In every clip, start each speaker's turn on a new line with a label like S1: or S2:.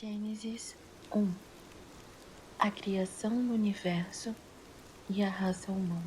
S1: Gênesis 1. A criação do universo e a raça humana.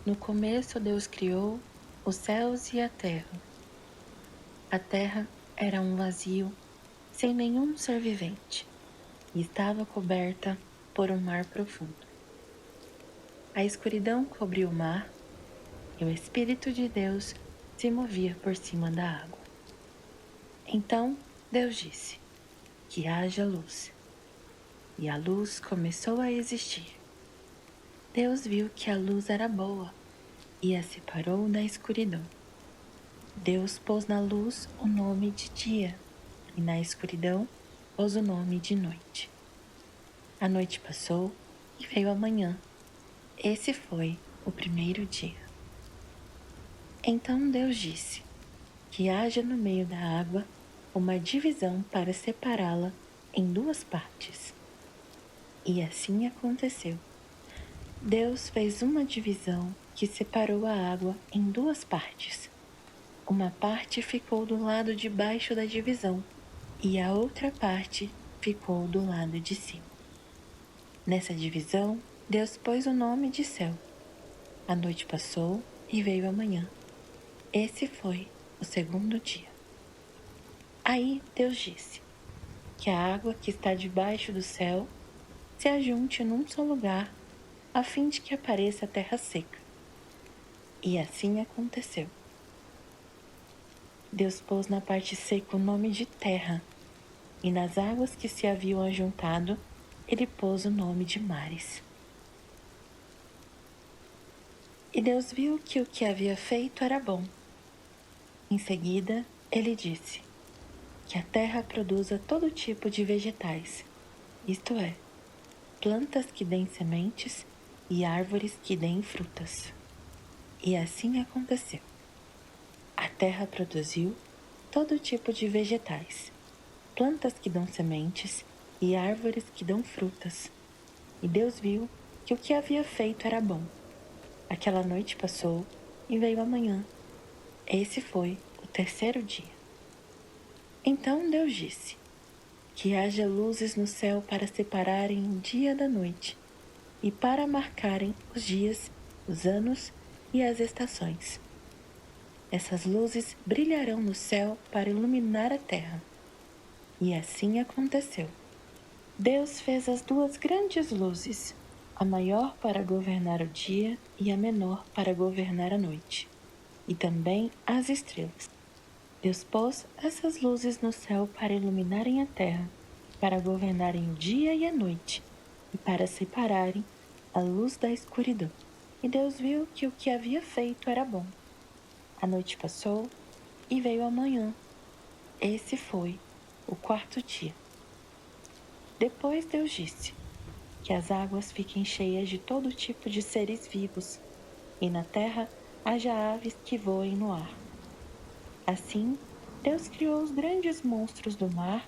S1: No começo, Deus criou os céus e a terra. A terra era um vazio, sem nenhum ser vivente, e estava coberta por um mar profundo. A escuridão cobriu o mar, e o Espírito de Deus se movia por cima da água. Então Deus disse: que haja luz. E a luz começou a existir. Deus viu que a luz era boa e a separou da escuridão. Deus pôs na luz o nome de dia e na escuridão pôs o nome de noite. A noite passou e veio a manhã. Esse foi o primeiro dia. Então Deus disse: que haja no meio da água uma divisão para separá-la em duas partes. E assim aconteceu. Deus fez uma divisão que separou a água em duas partes. Uma parte ficou do lado de baixo da divisão e a outra parte ficou do lado de cima. Nessa divisão, Deus pôs o nome de céu. A noite passou e veio a manhã. Esse foi o segundo dia. Aí Deus disse: que a água que está debaixo do céu se ajunte num só lugar, a fim de que apareça a terra seca. E assim aconteceu. Deus pôs na parte seca o nome de terra, e nas águas que se haviam ajuntado, ele pôs o nome de mares. E Deus viu que o que havia feito era bom. Em seguida, ele disse: que a terra produza todo tipo de vegetais, isto é, plantas que deem sementes e árvores que deem frutas. E assim aconteceu. A terra produziu todo tipo de vegetais, plantas que dão sementes e árvores que dão frutas. E Deus viu que o que havia feito era bom. Aquela noite passou e veio a manhã. Esse foi o terceiro dia. Então Deus disse: que haja luzes no céu para separarem o dia da noite e para marcarem os dias, os anos e as estações. Essas luzes brilharão no céu para iluminar a terra. E assim aconteceu. Deus fez as duas grandes luzes, a maior para governar o dia e a menor para governar a noite, e também as estrelas. Deus pôs essas luzes no céu para iluminarem a terra, para governarem o dia e a noite, e para separarem a luz da escuridão. E Deus viu que o que havia feito era bom. A noite passou e veio a manhã. Esse foi o quarto dia. Depois Deus disse: que as águas fiquem cheias de todo tipo de seres vivos, e na terra haja aves que voem no ar. Assim, Deus criou os grandes monstros do mar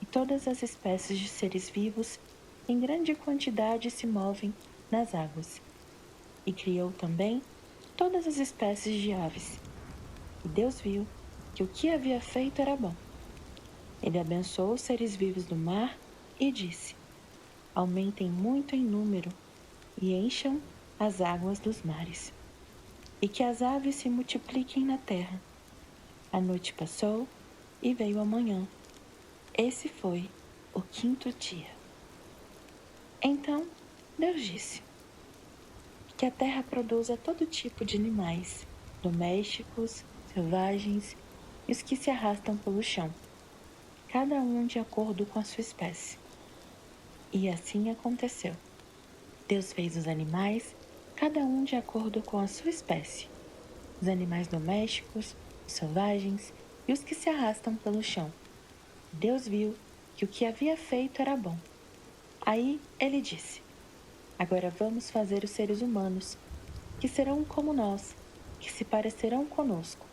S1: e todas as espécies de seres vivos em grande quantidade se movem nas águas. E criou também todas as espécies de aves. E Deus viu que o que havia feito era bom. Ele abençoou os seres vivos do mar e disse: aumentem muito em número e encham as águas dos mares, e que as aves se multipliquem na terra. A noite passou e veio a manhã. Esse foi o quinto dia. Então Deus disse: que a terra produza todo tipo de animais, domésticos, selvagens e os que se arrastam pelo chão, cada um de acordo com a sua espécie. E assim aconteceu. Deus fez os animais, cada um de acordo com a sua espécie, os animais domésticos, os selvagens e os que se arrastam pelo chão. Deus viu que o que havia feito era bom. Aí ele disse: agora vamos fazer os seres humanos, que serão como nós, que se parecerão conosco.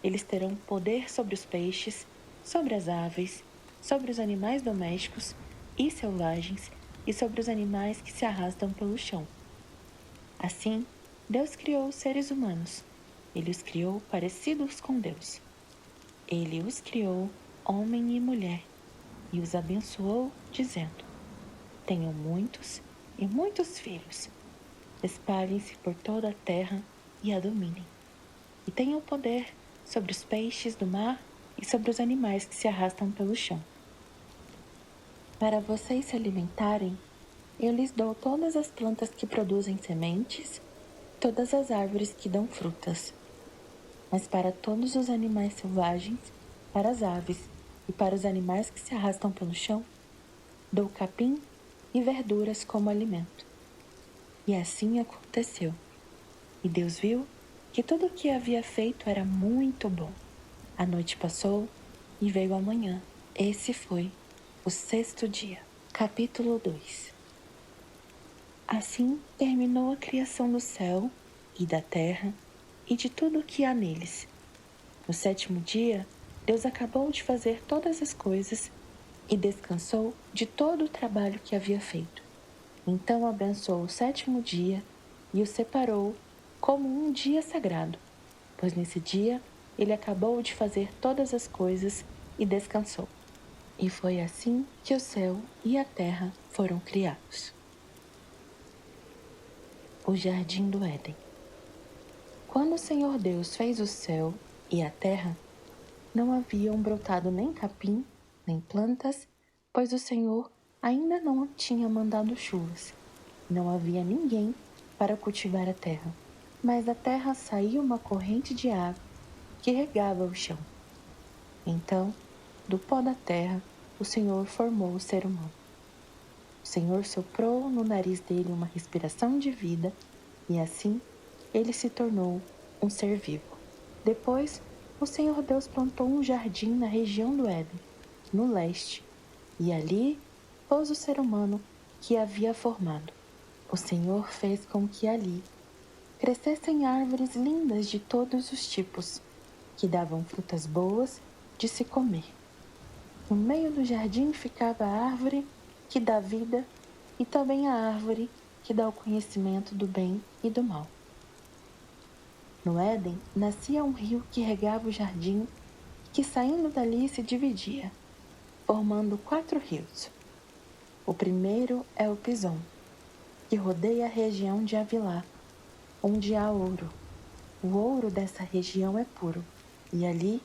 S1: Eles terão poder sobre os peixes, sobre as aves, sobre os animais domésticos e selvagens e sobre os animais que se arrastam pelo chão. Assim, Deus criou os seres humanos. Ele os criou parecidos com Deus. Ele os criou homem e mulher, e os abençoou, dizendo: Tenham muitos e muitos filhos. Espalhem-se por toda a terra e a dominem. E tenham poder sobre os peixes do mar e sobre os animais que se arrastam pelo chão. Para vocês se alimentarem, eu lhes dou todas as plantas que produzem sementes, todas as árvores que dão frutas. Mas para todos os animais selvagens, para as aves e para os animais que se arrastam pelo chão, dou capim e verduras como alimento. E assim aconteceu. E Deus viu que tudo o que havia feito era muito bom. A noite passou e veio a manhã. Esse foi o sexto dia. Capítulo 2. Assim terminou a criação do céu e da terra e de tudo o que há neles. No sétimo dia, Deus acabou de fazer todas as coisas e descansou de todo o trabalho que havia feito. Então abençoou o sétimo dia e o separou como um dia sagrado, pois nesse dia ele acabou de fazer todas as coisas e descansou. E foi assim que o céu e a terra foram criados. O Jardim do Éden. Quando o Senhor Deus fez o céu e a terra, não haviam brotado nem capim, nem plantas, pois o Senhor ainda não tinha mandado chuvas. Não havia ninguém para cultivar a terra. Mas da terra saía uma corrente de água que regava o chão. Então, do pó da terra, o Senhor formou o ser humano. O Senhor soprou no nariz dele uma respiração de vida e assim ele se tornou um ser vivo. Depois, o Senhor Deus plantou um jardim na região do Éden, no leste, e ali pôs o ser humano que havia formado. O Senhor fez com que ali crescessem árvores lindas de todos os tipos, que davam frutas boas de se comer. No meio do jardim ficava a árvore que dá vida e também a árvore que dá o conhecimento do bem e do mal. No Éden nascia um rio que regava o jardim e que saindo dali se dividia, formando 4 rios. O primeiro é o Pison, que rodeia a região de Havilá, onde há ouro. O ouro dessa região é puro, e ali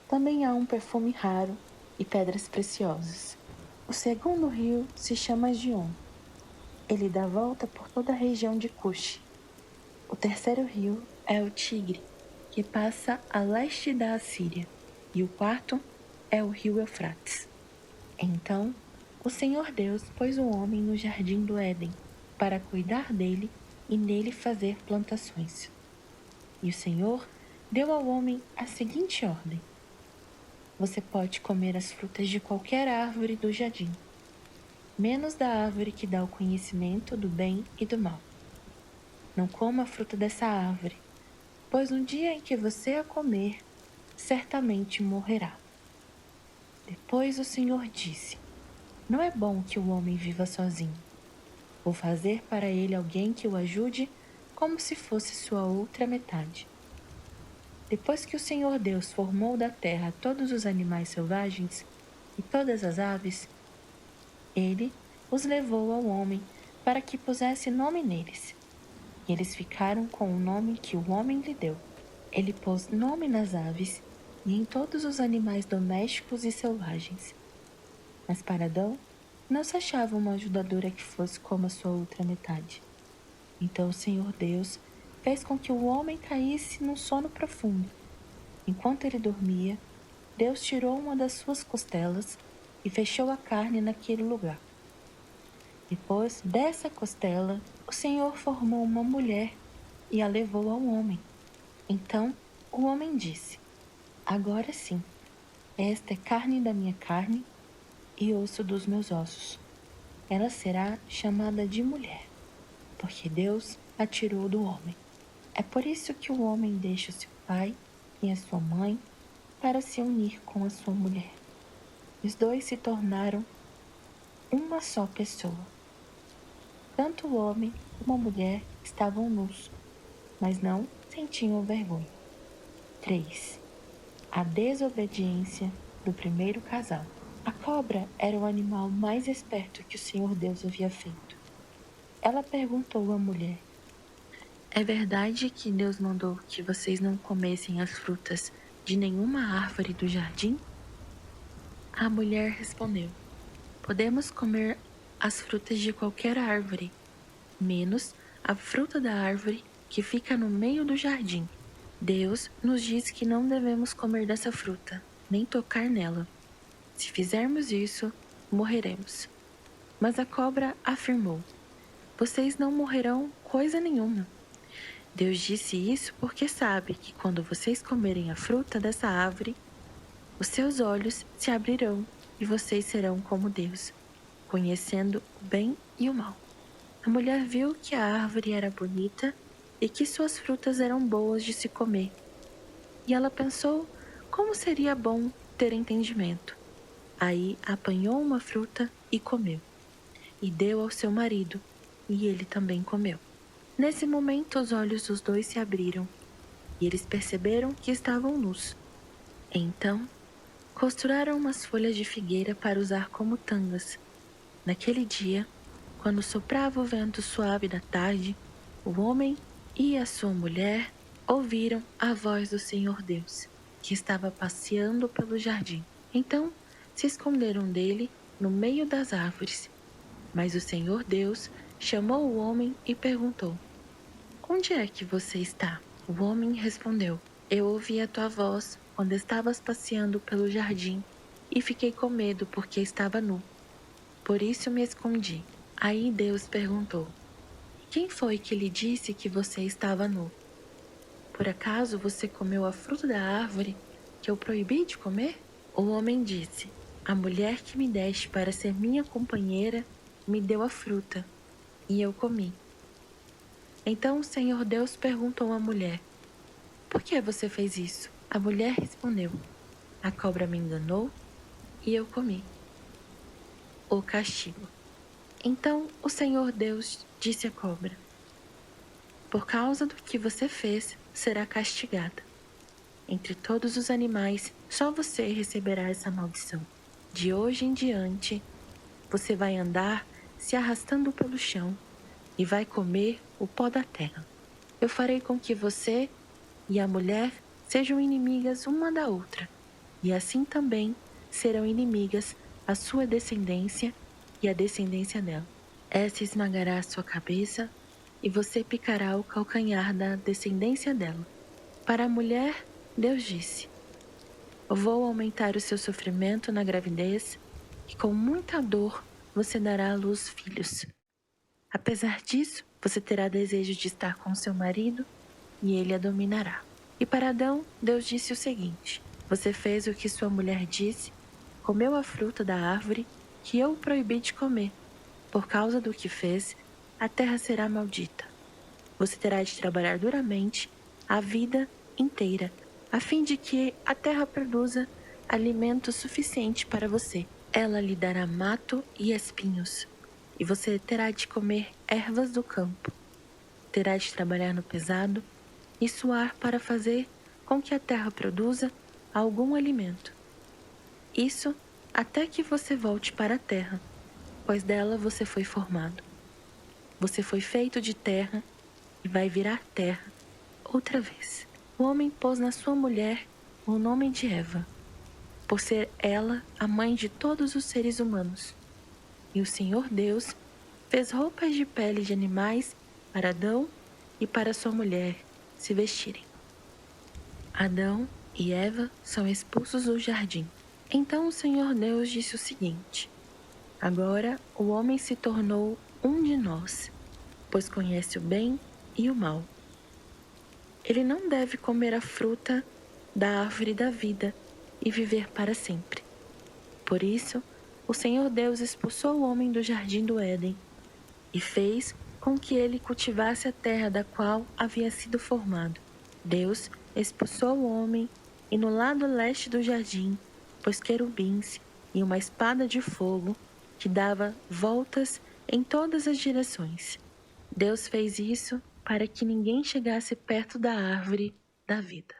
S1: também há um perfume raro e pedras preciosas. O segundo rio se chama Gion. Ele dá volta por toda a região de Cuxi. O terceiro rio é o Tigre, que passa a leste da Assíria. E o quarto é o rio Eufrates. Então, o Senhor Deus pôs o homem no jardim do Éden para cuidar dele e nele fazer plantações. E o Senhor deu ao homem a seguinte ordem: Você pode comer as frutas de qualquer árvore do jardim, menos da árvore que dá o conhecimento do bem e do mal. Não coma a fruta dessa árvore, pois no dia em que você a comer, certamente morrerá. Depois o Senhor disse: Não é bom que o homem viva sozinho. Vou fazer para ele alguém que o ajude como se fosse sua outra metade. Depois que o Senhor Deus formou da terra todos os animais selvagens e todas as aves, ele os levou ao homem para que pusesse nome neles. E eles ficaram com o nome que o homem lhe deu. Ele pôs nome nas aves e em todos os animais domésticos e selvagens. Mas para Adão não se achava uma ajudadora que fosse como a sua outra metade. Então o Senhor Deus fez com que o homem caísse num sono profundo. Enquanto ele dormia, Deus tirou uma das suas costelas e fechou a carne naquele lugar. Depois dessa costela, o Senhor formou uma mulher e a levou ao homem. Então o homem disse: Agora sim, esta é carne da minha carne e osso dos meus ossos. Ela será chamada de mulher, porque Deus a tirou do homem. É por isso que o homem deixa seu pai e a sua mãe para se unir com a sua mulher. Os dois se tornaram uma só pessoa. Tanto o homem como a mulher estavam nus, mas não sentiam vergonha. 3. A desobediência do primeiro casal. A cobra era o animal mais esperto que o Senhor Deus havia feito. Ela perguntou à mulher: é verdade que Deus mandou que vocês não comessem as frutas de nenhuma árvore do jardim? A mulher respondeu: podemos comer as frutas de qualquer árvore, menos a fruta da árvore que fica no meio do jardim. Deus nos diz que não devemos comer dessa fruta, nem tocar nela. Se fizermos isso, morreremos. Mas a cobra afirmou: vocês não morrerão coisa nenhuma. Deus disse isso porque sabe que quando vocês comerem a fruta dessa árvore, os seus olhos se abrirão e vocês serão como Deus, conhecendo o bem e o mal. A mulher viu que a árvore era bonita e que suas frutas eram boas de se comer. E ela pensou como seria bom ter entendimento. Aí apanhou uma fruta e comeu, e deu ao seu marido, e ele também comeu. Nesse momento, os olhos dos dois se abriram, e eles perceberam que estavam nus. Então, costuraram umas folhas de figueira para usar como tangas. Naquele dia, quando soprava o vento suave da tarde, o homem e a sua mulher ouviram a voz do Senhor Deus, que estava passeando pelo jardim. Então, se esconderam dele no meio das árvores. Mas o Senhor Deus chamou o homem e perguntou: onde é que você está? O homem respondeu: eu ouvi a tua voz quando estavas passeando pelo jardim e fiquei com medo porque estava nu. Por isso me escondi. Aí Deus perguntou: quem foi que lhe disse que você estava nu? Por acaso você comeu a fruta da árvore que eu proibi de comer? O homem disse: a mulher que me deste para ser minha companheira me deu a fruta, e eu comi. Então o Senhor Deus perguntou à mulher: por que você fez isso? A mulher respondeu: a cobra me enganou e eu comi. O castigo. Então o Senhor Deus disse à cobra: por causa do que você fez, será castigada. Entre todos os animais, só você receberá essa maldição. De hoje em diante, você vai andar se arrastando pelo chão e vai comer o pó da terra. Eu farei com que você e a mulher sejam inimigas uma da outra, e assim também serão inimigas a sua descendência e a descendência dela. Essa esmagará a sua cabeça e você picará o calcanhar da descendência dela. Para a mulher, Deus disse: vou aumentar o seu sofrimento na gravidez e com muita dor você dará à luz filhos. Apesar disso, você terá desejo de estar com seu marido e ele a dominará. E para Adão, Deus disse o seguinte: você fez o que sua mulher disse, comeu a fruta da árvore que eu proibi de comer. Por causa do que fez, a terra será maldita. Você terá de trabalhar duramente a vida inteira, a fim de que a terra produza alimento suficiente para você. Ela lhe dará mato e espinhos, e você terá de comer ervas do campo. Terá de trabalhar no pesado e suar para fazer com que a terra produza algum alimento. Isso até que você volte para a terra, pois dela você foi formado. Você foi feito de terra e vai virar terra outra vez. O homem pôs na sua mulher o nome de Eva, por ser ela a mãe de todos os seres humanos. E o Senhor Deus fez roupas de pele de animais para Adão e para sua mulher se vestirem. Adão e Eva são expulsos do jardim. Então o Senhor Deus disse o seguinte: agora o homem se tornou um de nós, pois conhece o bem e o mal. Ele não deve comer a fruta da árvore da vida e viver para sempre. Por isso, o Senhor Deus expulsou o homem do jardim do Éden e fez com que ele cultivasse a terra da qual havia sido formado. Deus expulsou o homem e no lado leste do jardim pôs querubins e uma espada de fogo que dava voltas em todas as direções. Deus fez isso para que ninguém chegasse perto da árvore da vida.